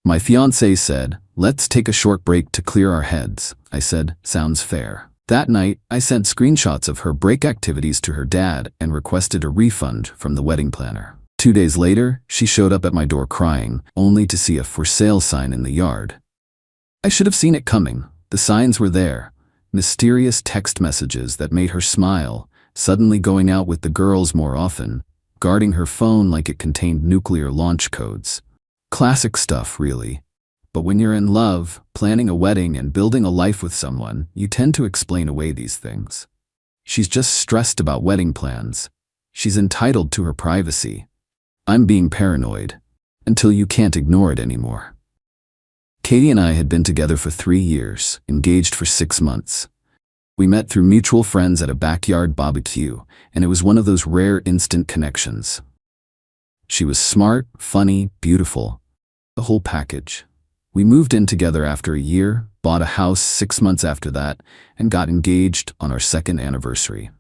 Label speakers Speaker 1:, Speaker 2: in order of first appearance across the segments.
Speaker 1: My fiancée said, "Let's take a short break to clear our heads." I said, "Sounds fair." That night, I sent screenshots of her break activities to her dad and requested a refund from the wedding planner. 2 days later, she showed up at my door crying, only to see a for sale sign in the yard. I should have seen it coming. The signs were there. Mysterious text messages that made her smile, suddenly going out with the girls more often, guarding her phone like it contained nuclear launch codes. Classic stuff, really. But when you're in love, planning a wedding and building a life with someone, you tend to explain away these things. She's just stressed about wedding plans. She's entitled to her privacy. I'm being paranoid. Until you can't ignore it anymore. Katie and I had been together for 3 years, engaged for 6 months. We met through mutual friends at a backyard barbecue, and it was one of those rare instant connections. She was smart, funny, beautiful. The whole package. We moved in together after a year, bought a house 6 months after that, and got engaged on our 2nd anniversary.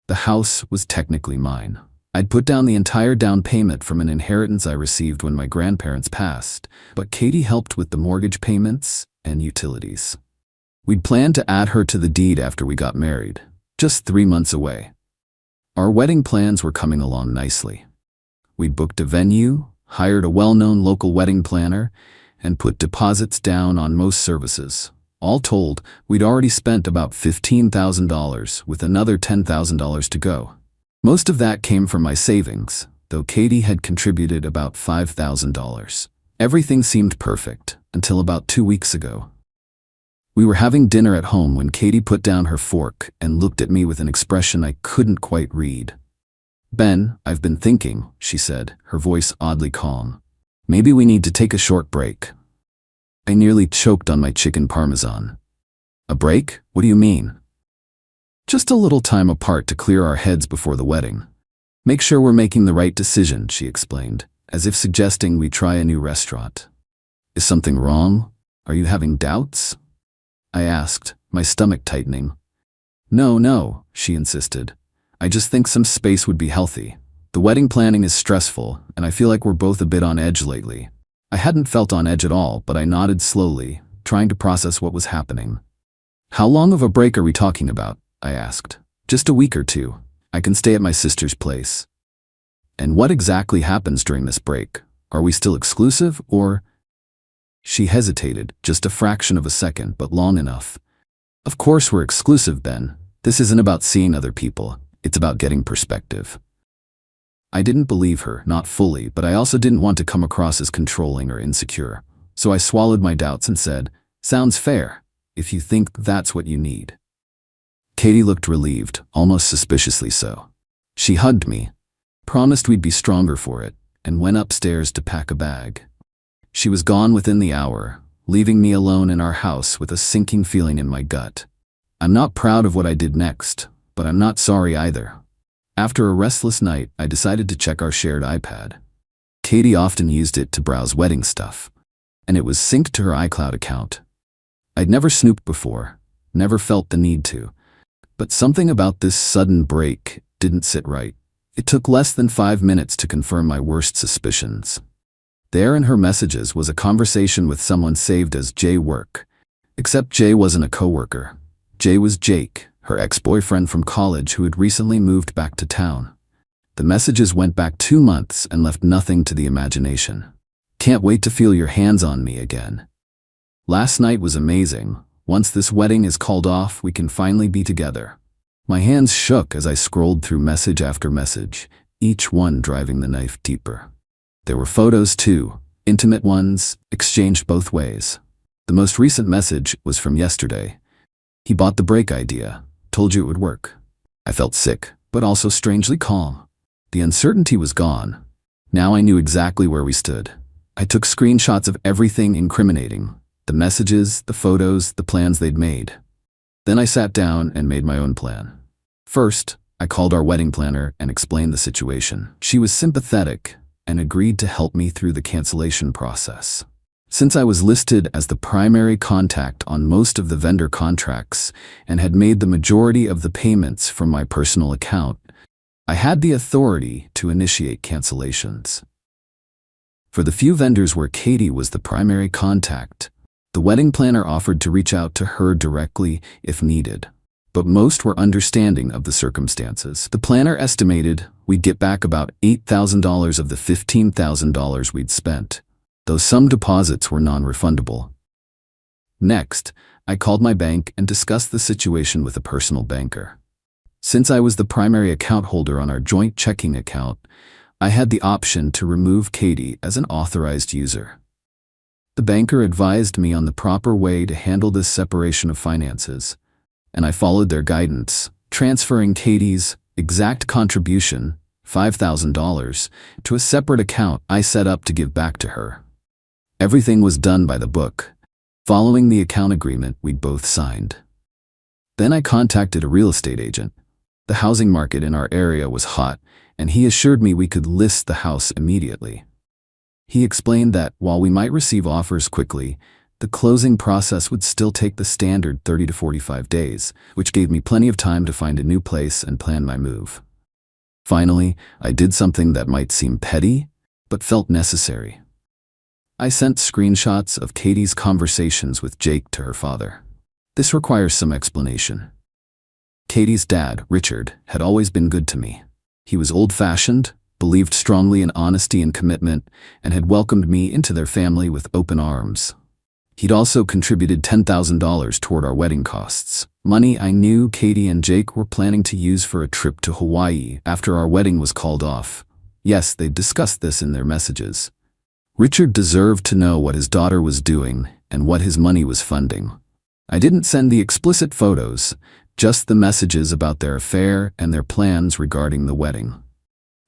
Speaker 1: The house was technically mine. I'd put down the entire down payment from an inheritance I received when my grandparents passed, but Katie helped with the mortgage payments and utilities. We'd planned to add her to the deed after we got married, just 3 months away. Our wedding plans were coming along nicely. We'd booked a venue, hired a well-known local wedding planner, and put deposits down on most services. All told, we'd already spent about $15,000 with another $10,000 to go. Most of that came from my savings, though Katie had contributed about $5,000. Everything seemed perfect until about 2 weeks ago. We were having dinner at home when Katie put down her fork and looked at me with an expression I couldn't quite read. "Ben, I've been thinking," she said, her voice oddly calm. "Maybe we need to take a short break." I nearly choked on my chicken parmesan. "A break? What do you mean?" "Just a little time apart to clear our heads before the wedding. Make sure we're making the right decision," she explained, as if suggesting we try a new restaurant. "Is something wrong? Are you having doubts?" I asked, my stomach tightening. No, she insisted. "I just think some space would be healthy. The wedding planning is stressful, and I feel like we're both a bit on edge lately." I hadn't felt on edge at all, but I nodded slowly, trying to process what was happening. "How long of a break are we talking about?" I asked. "Just a week or 2. I can stay at my sister's place." "And what exactly happens during this break? Are we still exclusive, or?" She hesitated, just a fraction of a second, but long enough. "Of course we're exclusive, Ben. This isn't about seeing other people. It's about getting perspective." I didn't believe her, not fully, but I also didn't want to come across as controlling or insecure. So I swallowed my doubts and said, "Sounds fair, if you think that's what you need." Katie looked relieved, almost suspiciously so. She hugged me, promised we'd be stronger for it, and went upstairs to pack a bag. She was gone within the hour, leaving me alone in our house with a sinking feeling in my gut. I'm not proud of what I did next, but I'm not sorry either. After a restless night, I decided to check our shared iPad. Katie often used it to browse wedding stuff, and it was synced to her iCloud account. I'd never snooped before, never felt the need to, but something about this sudden break didn't sit right. It took less than 5 minutes to confirm my worst suspicions. There in her messages was a conversation with someone saved as Jay Work, except Jay wasn't a coworker. Jay was Jake, her ex-boyfriend from college who had recently moved back to town. The messages went back 2 months and left nothing to the imagination. "Can't wait to feel your hands on me again. Last night was amazing. Once this wedding is called off, we can finally be together." My hands shook as I scrolled through message after message, each one driving the knife deeper. There were photos too, intimate ones, exchanged both ways. The most recent message was from yesterday. "He bought the break idea, told you it would work." I felt sick, but also strangely calm. The uncertainty was gone. Now I knew exactly where we stood. I took screenshots of everything incriminating, the messages, the photos, the plans they'd made. Then I sat down and made my own plan. First, I called our wedding planner and explained the situation. She was sympathetic and agreed to help me through the cancellation process. Since I was listed as the primary contact on most of the vendor contracts and had made the majority of the payments from my personal account, I had the authority to initiate cancellations. For the few vendors where Katie was the primary contact, the wedding planner offered to reach out to her directly if needed. But most were understanding of the circumstances. The planner estimated we'd get back about $8,000 of the $15,000 we'd spent, though some deposits were non-refundable. Next, I called my bank and discussed the situation with a personal banker. Since I was the primary account holder on our joint checking account, I had the option to remove Katie as an authorized user. The banker advised me on the proper way to handle this separation of finances, and I followed their guidance, transferring Katie's exact contribution, $5,000, to a separate account I set up to give back to her. Everything was done by the book, following the account agreement we'd both signed. Then I contacted a real estate agent. The housing market in our area was hot, and he assured me we could list the house immediately. He explained that while we might receive offers quickly, the closing process would still take the standard 30 to 45 days, which gave me plenty of time to find a new place and plan my move. Finally, I did something that might seem petty, but felt necessary. I sent screenshots of Katie's conversations with Jake to her father. This requires some explanation. Katie's dad, Richard, had always been good to me. He was old-fashioned, believed strongly in honesty and commitment, and had welcomed me into their family with open arms. He'd also contributed $10,000 toward our wedding costs, money I knew Katie and Jake were planning to use for a trip to Hawaii after our wedding was called off. Yes, they'd discussed this in their messages. Richard deserved to know what his daughter was doing and what his money was funding. I didn't send the explicit photos, just the messages about their affair and their plans regarding the wedding.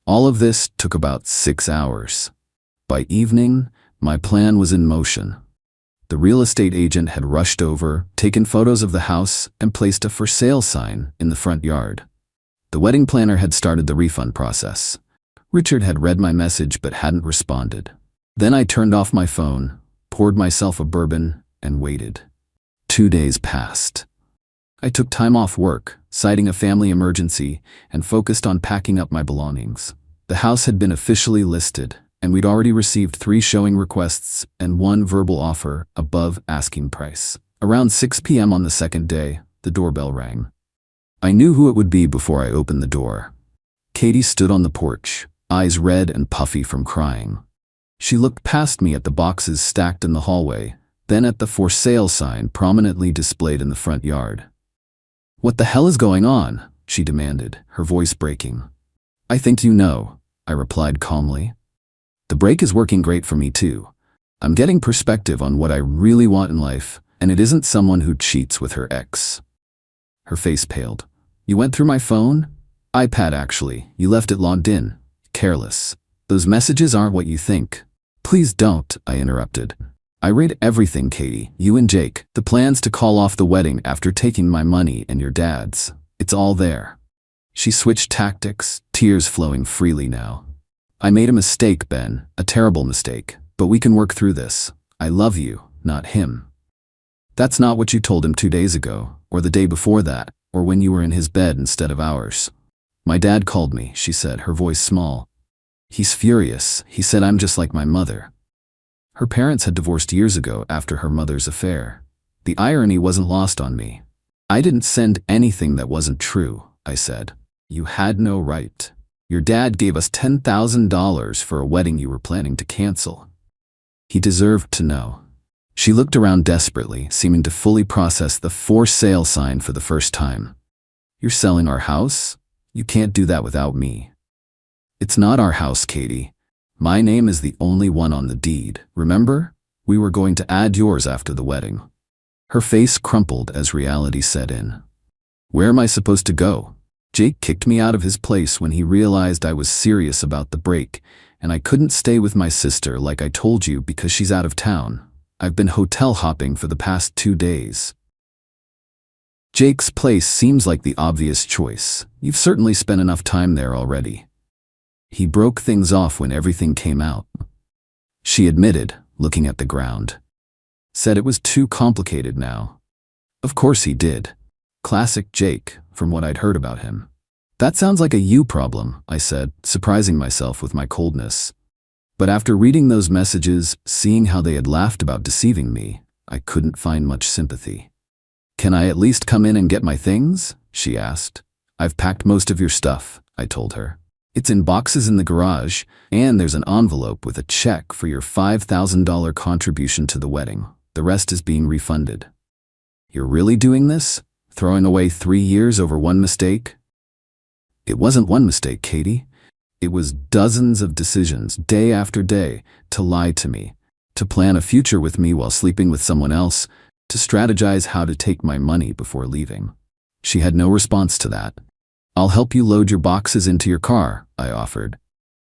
Speaker 1: All of this took about 6 hours. By evening, my plan was in motion. The real estate agent had rushed over, taken photos of the house, and placed a for sale sign in the front yard. The wedding planner had started the refund process. Richard had read my message but hadn't responded. Then I turned off my phone, poured myself a bourbon, and waited. 2 days passed. I took time off work, citing a family emergency, and focused on packing up my belongings. The house had been officially listed, and we'd already received 3 showing requests and 1 verbal offer above asking price. Around 6 p.m. on the second day, the doorbell rang. I knew who it would be before I opened the door. Katie stood on the porch, eyes red and puffy from crying. She looked past me at the boxes stacked in the hallway, then at the for sale sign prominently displayed in the front yard. "What the hell is going on?" she demanded, her voice breaking. "I think you know," I replied calmly. "The break is working great for me too. I'm getting perspective on what I really want in life, and it isn't someone who cheats with her ex." Her face paled. "You went through my phone?" "iPad actually. You left it logged in. Careless. Those messages aren't what you think." "Please don't," I interrupted. "I read everything, Katie. You and Jake. The plans to call off the wedding after taking my money and your dad's. It's all there." She switched tactics, tears flowing freely now. "I made a mistake, Ben. A terrible mistake. But we can work through this. I love you, not him." "That's not what you told him 2 days ago, or the day before that, or when you were in his bed instead of ours." "My dad called me," she said, her voice small. "He's furious. He said I'm just like my mother." Her parents had divorced years ago after her mother's affair. The irony wasn't lost on me. "I didn't send anything that wasn't true," I said. "You had no right. Your dad gave us $10,000 for a wedding you were planning to cancel." He deserved to know. She looked around desperately, seeming to fully process the for sale sign for the first time. "You're selling our house? You can't do that without me." "It's not our house, Katie. My name is the only one on the deed. Remember? We were going to add yours after the wedding." Her face crumpled as reality set in. "Where am I supposed to go? Jake kicked me out of his place when he realized I was serious about the break, and I couldn't stay with my sister like I told you because she's out of town. I've been hotel hopping for the past 2 days." "Jake's place seems like the obvious choice. You've certainly spent enough time there already." He broke things off when everything came out. She admitted, looking at the ground. Said it was too complicated now. Of course he did. Classic Jake, from what I'd heard about him. "That sounds like a you problem," I said, surprising myself with my coldness. But after reading those messages, seeing how they had laughed about deceiving me, I couldn't find much sympathy. "Can I at least come in and get my things?" she asked. "I've packed most of your stuff," I told her. "It's in boxes in the garage, and there's an envelope with a check for your $5,000 contribution to the wedding. The rest is being refunded." "You're really doing this? Throwing away 3 years over one mistake?" "It wasn't one mistake, Katie. It was dozens of decisions, day after day, to lie to me, to plan a future with me while sleeping with someone else, to strategize how to take my money before leaving." She had no response to that. "I'll help you load your boxes into your car," I offered.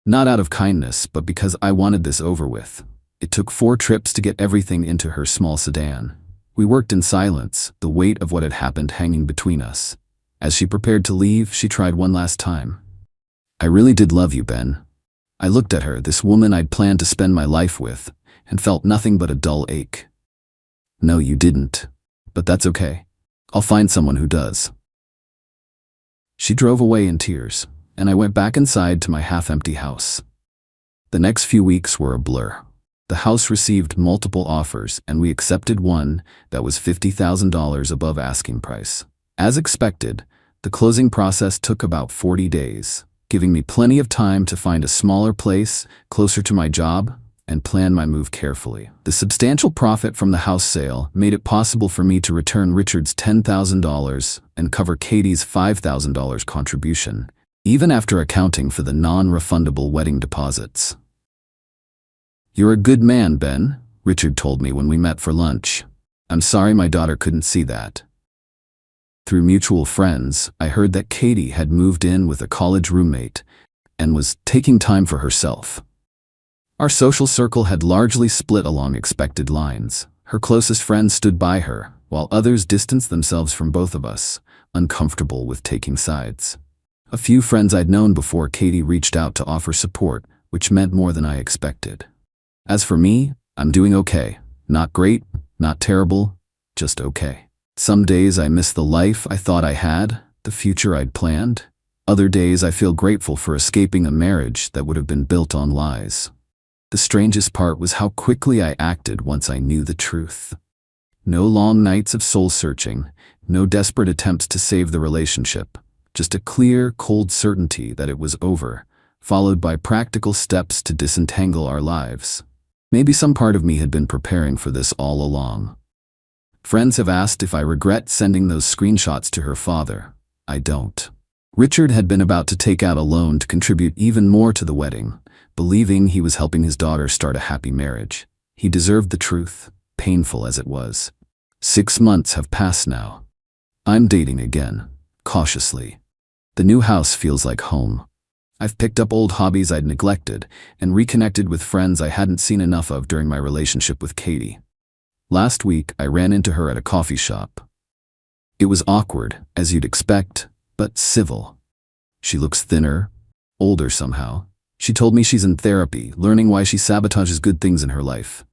Speaker 1: Not out of kindness, but because I wanted this over with. It took 4 trips to get everything into her small sedan. We worked in silence, the weight of what had happened hanging between us. As she prepared to leave, she tried one last time. "I really did love you, Ben." I looked at her, this woman I'd planned to spend my life with, and felt nothing but a dull ache. "No, you didn't. But that's okay. I'll find someone who does." She drove away in tears, and I went back inside to my half-empty house. The next few weeks were a blur. The house received multiple offers, and we accepted one that was $50,000 above asking price. As expected, the closing process took about 40 days, giving me plenty of time to find a smaller place closer to my job and plan my move carefully. The substantial profit from the house sale made it possible for me to return Richard's $10,000 and cover Katie's $5,000 contribution, even after accounting for the non-refundable wedding deposits. "You're a good man, Ben," Richard told me when we met for lunch. "I'm sorry my daughter couldn't see that." Through mutual friends, I heard that Katie had moved in with a college roommate and was taking time for herself. Our social circle had largely split along expected lines. Her closest friends stood by her, while others distanced themselves from both of us, uncomfortable with taking sides. A few friends I'd known before Katie reached out to offer support, which meant more than I expected. As for me, I'm doing okay. Not great, not terrible, just okay. Some days I miss the life I thought I had, the future I'd planned. Other days I feel grateful for escaping a marriage that would have been built on lies. The strangest part was how quickly I acted once I knew the truth. No long nights of soul-searching, no desperate attempts to save the relationship, just a clear, cold certainty that it was over, followed by practical steps to disentangle our lives. Maybe some part of me had been preparing for this all along. Friends have asked if I regret sending those screenshots to her father. I don't. Richard had been about to take out a loan to contribute even more to the wedding, believing he was helping his daughter start a happy marriage. He deserved the truth, painful as it was. 6 months have passed now. I'm dating again, cautiously. The new house feels like home. I've picked up old hobbies I'd neglected and reconnected with friends I hadn't seen enough of during my relationship with Katie. Last week, I ran into her at a coffee shop. It was awkward, as you'd expect, but civil. She looks thinner, older somehow. She told me she's in therapy, learning why she sabotages good things in her life.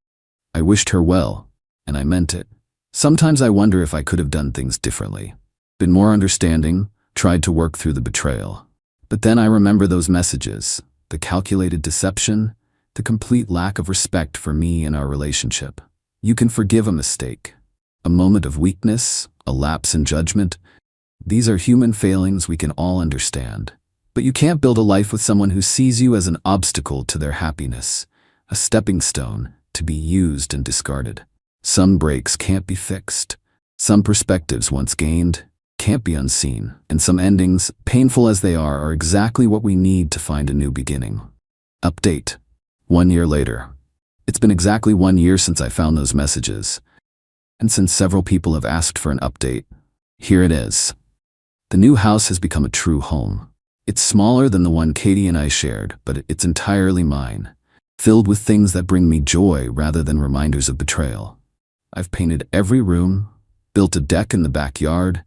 Speaker 1: I wished her well, and I meant it. Sometimes I wonder if I could have done things differently, been more understanding, tried to work through the betrayal. But then I remember those messages, the calculated deception, the complete lack of respect for me and our relationship. You can forgive a mistake, a moment of weakness, a lapse in judgment. These are human failings we can all understand. But you can't build a life with someone who sees you as an obstacle to their happiness, a stepping stone to be used and discarded. Some breaks can't be fixed. Some perspectives once gained can't be unseen. And some endings, painful as they are exactly what we need to find a new beginning. Update. 1 year later. It's been exactly 1 year since I found those messages. And since several people have asked for an update, here it is. The new house has become a true home. It's smaller than the one Katie and I shared, but it's entirely mine, filled with things that bring me joy rather than reminders of betrayal. I've painted every room, built a deck in the backyard,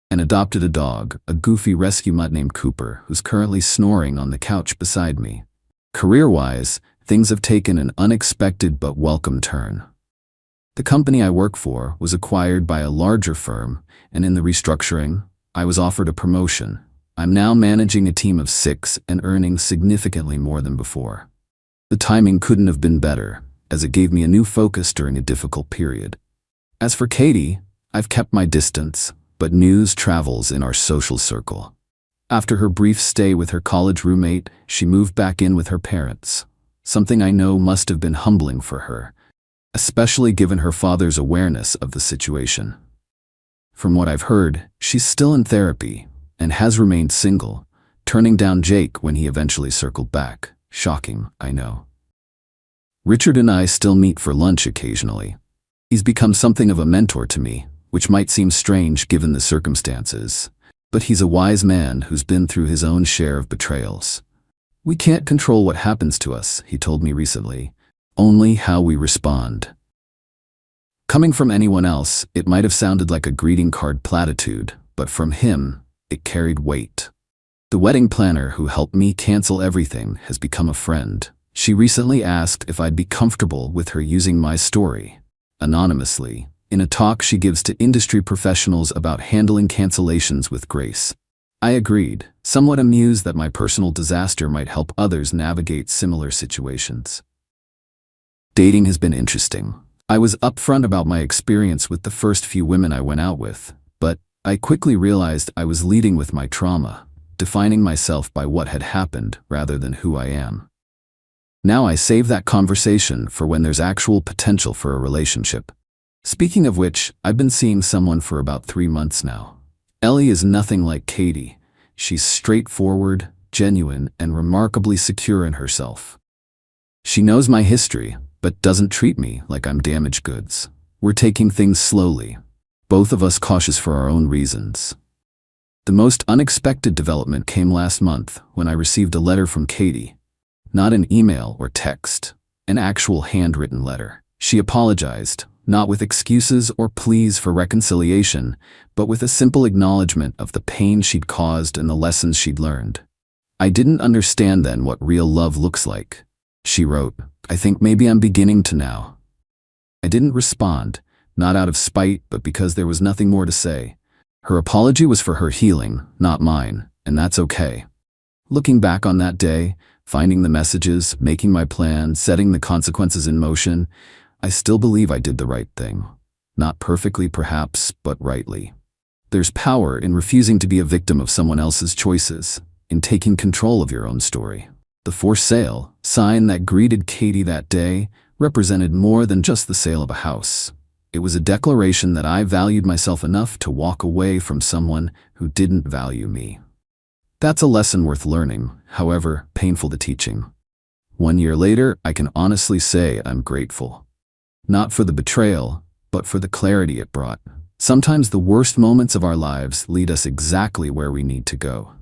Speaker 1: and adopted a dog, a goofy rescue mutt named Cooper, who's currently snoring on the couch beside me. Career-wise, things have taken an unexpected but welcome turn. The company I work for was acquired by a larger firm, and in the restructuring, I was offered a promotion. I'm now managing a team of 6 and earning significantly more than before. The timing couldn't have been better, as it gave me a new focus during a difficult period. As for Katie, I've kept my distance, but news travels in our social circle. After her brief stay with her college roommate, she moved back in with her parents, something I know must have been humbling for her, especially given her father's awareness of the situation. From what I've heard, she's still in therapy and has remained single, turning down Jake when he eventually circled back. Shocking, I know. Richard and I still meet for lunch occasionally. He's become something of a mentor to me, which might seem strange given the circumstances, but he's a wise man who's been through his own share of betrayals. We can't control what happens to us, he told me recently, only how we respond. Coming from anyone else, it might have sounded like a greeting card platitude, but from him, it carried weight. The wedding planner who helped me cancel everything has become a friend. She recently asked if I'd be comfortable with her using my story, anonymously, in a talk she gives to industry professionals about handling cancellations with grace. I agreed, somewhat amused that my personal disaster might help others navigate similar situations. Dating has been interesting. I was upfront about my experience with the first few women I went out with, but I quickly realized I was leading with my trauma, defining myself by what had happened rather than who I am. Now I save that conversation for when there's actual potential for a relationship. Speaking of which, I've been seeing someone for about 3 months now. Ellie is nothing like Katie. She's straightforward, genuine, and remarkably secure in herself. She knows my history, but doesn't treat me like I'm damaged goods. We're taking things slowly, both of us cautious for our own reasons. The most unexpected development came last month when I received a letter from Katie. Not an email or text, an actual handwritten letter. She apologized, not with excuses or pleas for reconciliation, but with a simple acknowledgement of the pain she'd caused and the lessons she'd learned. I didn't understand then what real love looks like. She wrote, "I think maybe I'm beginning to now." I didn't respond, not out of spite, but because there was nothing more to say. Her apology was for her healing, not mine, and that's okay. Looking back on that day, finding the messages, making my plan, setting the consequences in motion, I still believe I did the right thing. Not perfectly perhaps, but rightly. There's power in refusing to be a victim of someone else's choices, in taking control of your own story. The for sale sign that greeted Katie that day represented more than just the sale of a house. It was a declaration that I valued myself enough to walk away from someone who didn't value me. That's a lesson worth learning, however painful the teaching. 1 year later, I can honestly say I'm grateful. Not for the betrayal, but for the clarity it brought. Sometimes the worst moments of our lives lead us exactly where we need to go.